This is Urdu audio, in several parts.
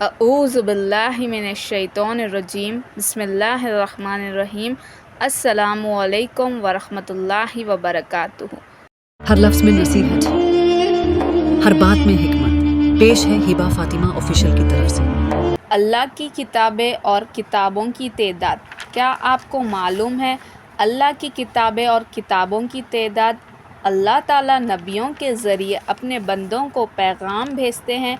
اعوذ باللہ من الشیطان الرجیم بسم اللہ الرحمن الرحیم السلام علیکم ورحمۃ اللہ وبرکاتہ۔ ہر لفظ میں نصیحت، ہر بات میں حکمت۔ پیش ہے ہبہ فاطمہ آفیشیل کی طرف سے۔ اللہ کی کتابیں اور کتابوں کی تعداد۔ کیا آپ کو معلوم ہے اللہ کی کتابیں اور کتابوں کی تعداد؟ اللہ تعالیٰ نبیوں کے ذریعے اپنے بندوں کو پیغام بھیجتے ہیں۔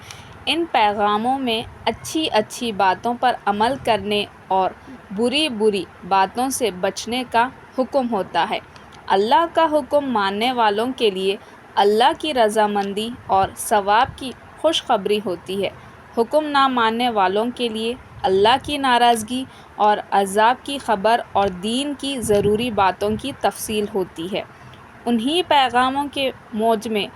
ان پیغاموں میں اچھی اچھی باتوں پر عمل کرنے اور بری بری باتوں سے بچنے کا حکم ہوتا ہے۔ اللہ کا حکم ماننے والوں کے لیے اللہ کی رضامندی اور ثواب کی خوشخبری ہوتی ہے۔ حکم نہ ماننے والوں کے لیے اللہ کی ناراضگی اور عذاب کی خبر اور دین کی ضروری باتوں کی تفصیل ہوتی ہے۔ انہی پیغاموں کے مجموعے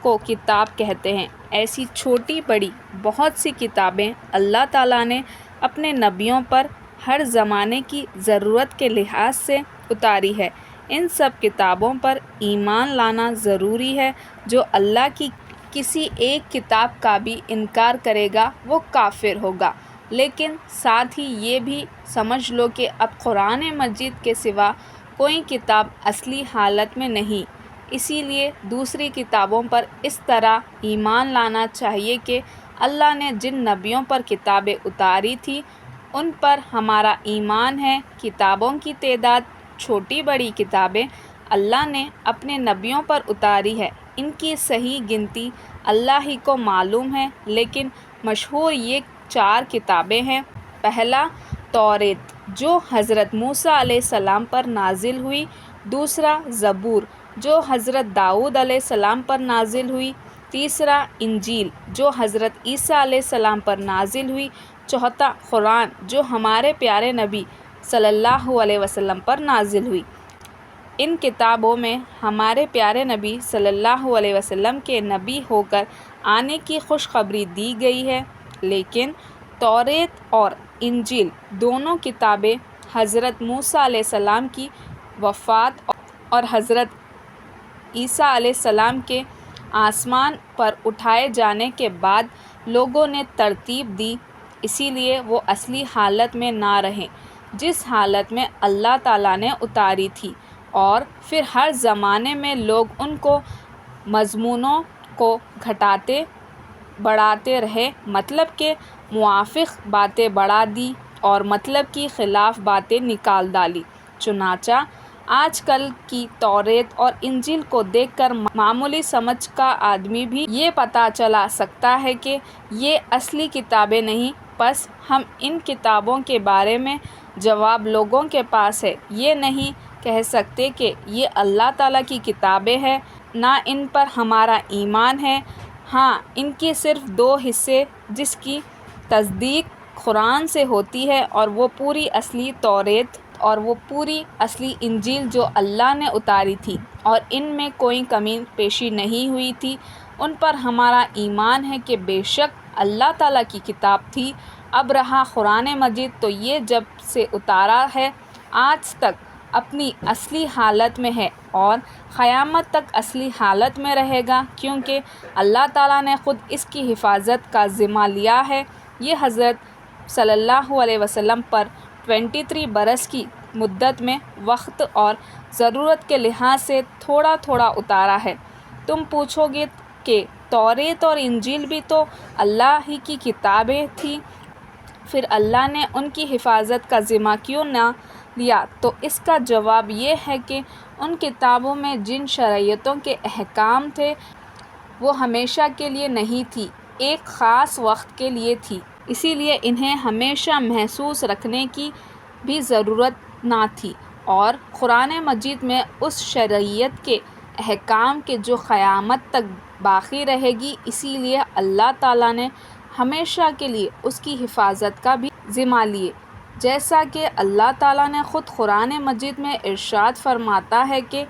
کو کتاب کہتے ہیں۔ ایسی چھوٹی بڑی بہت سی کتابیں اللہ تعالیٰ نے اپنے نبیوں پر ہر زمانے کی ضرورت کے لحاظ سے اتاری ہے۔ ان سب کتابوں پر ایمان لانا ضروری ہے۔ جو اللہ کی کسی ایک کتاب کا بھی انکار کرے گا وہ کافر ہوگا۔ لیکن ساتھ ہی یہ بھی سمجھ لو کہ اب قرآن مجید کے سوا کوئی کتاب اصلی حالت میں نہیں۔ اسی لیے دوسری کتابوں پر اس طرح ایمان لانا چاہیے کہ اللہ نے جن نبیوں پر کتابیں اتاری تھیں ان پر ہمارا ایمان ہے۔ کتابوں کی تعداد، چھوٹی بڑی کتابیں اللہ نے اپنے نبیوں پر اتاری ہے۔ ان کی صحیح گنتی اللہ ہی کو معلوم ہے، لیکن مشہور یہ 4 کتابیں ہیں۔ پہلا توریت جو حضرت موسیٰ علیہ السلام پر نازل ہوئی، دوسرا زبور جو حضرت داؤد علیہ السلام پر نازل ہوئی، تیسرا انجیل جو حضرت عیسیٰ علیہ السلام پر نازل ہوئی، چوتھا قرآن جو ہمارے پیارے نبی صلی اللہ علیہ وسلم پر نازل ہوئی۔ ان کتابوں میں ہمارے پیارے نبی صلی اللہ علیہ وسلم کے نبی ہو کر آنے کی خوشخبری دی گئی ہے، لیکن توریت اور انجیل دونوں کتابیں حضرت موسیٰ علیہ السلام کی وفات اور حضرت عیسیٰ علیہ السلام کے آسمان پر اٹھائے جانے کے بعد لوگوں نے ترتیب دی، اسی لیے وہ اصلی حالت میں نہ رہیں جس حالت میں اللہ تعالیٰ نے اتاری تھی، اور پھر ہر زمانے میں لوگ ان کو مضمونوں کو گھٹاتے بڑھاتے رہے، مطلب کے موافق باتیں بڑھا دی اور مطلب کی خلاف باتیں نکال ڈالی۔ چنانچہ آج کل کی توریت اور انجیل کو دیکھ کر معمولی سمجھ کا آدمی بھی یہ پتہ چلا سکتا ہے کہ یہ اصلی کتابیں نہیں۔ پس ہم ان کتابوں کے بارے میں جواب لوگوں کے پاس ہے۔ یہ نہیں کہہ سکتے کہ یہ اللہ تعالیٰ کی کتابیں ہیں، نہ ان پر ہمارا ایمان ہے۔ ہاں، ان کی صرف 2 حصے جس کی تصدیق قرآن سے ہوتی ہے، اور وہ پوری اصلی توریت اور وہ پوری اصلی انجیل جو اللہ نے اتاری تھی اور ان میں کوئی کمی پیشی نہیں ہوئی تھی، ان پر ہمارا ایمان ہے کہ بے شک اللہ تعالیٰ کی کتاب تھی۔ اب رہا قرآن مجید، تو یہ جب سے اتارا ہے آج تک اپنی اصلی حالت میں ہے اور قیامت تک اصلی حالت میں رہے گا، کیونکہ اللہ تعالیٰ نے خود اس کی حفاظت کا ذمہ لیا ہے۔ یہ حضرت صلی اللہ علیہ وسلم پر 23 برس کی مدت میں وقت اور ضرورت کے لحاظ سے تھوڑا تھوڑا اتارا ہے۔ تم پوچھو گے کہ توریت اور انجیل بھی تو اللہ ہی کی کتابیں تھیں، پھر اللہ نے ان کی حفاظت کا ذمہ کیوں نہ لیا؟ تو اس کا جواب یہ ہے کہ ان کتابوں میں جن شریعتوں کے احکام تھے وہ ہمیشہ کے لیے نہیں تھی، ایک خاص وقت کے لیے تھی، اسی لیے انہیں ہمیشہ محفوظ رکھنے کی بھی ضرورت نہ تھی۔ اور قرآن مجید میں اس شریعت کے احکام کے جو قیامت تک باقی رہے گی، اسی لیے اللہ تعالیٰ نے ہمیشہ کے لیے اس کی حفاظت کا بھی ذمہ لیے، جیسا کہ اللہ تعالیٰ نے خود قرآن مجید میں ارشاد فرماتا ہے کہ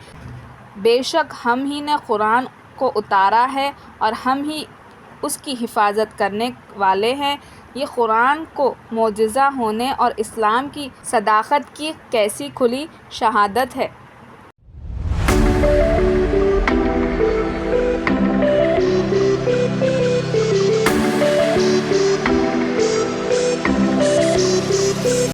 بے شک ہم ہی نے قرآن کو اتارا ہے اور ہم ہی اس کی حفاظت کرنے والے ہیں۔ یہ قرآن کو معجزہ ہونے اور اسلام کی صداقت کی کیسی کھلی شہادت ہے۔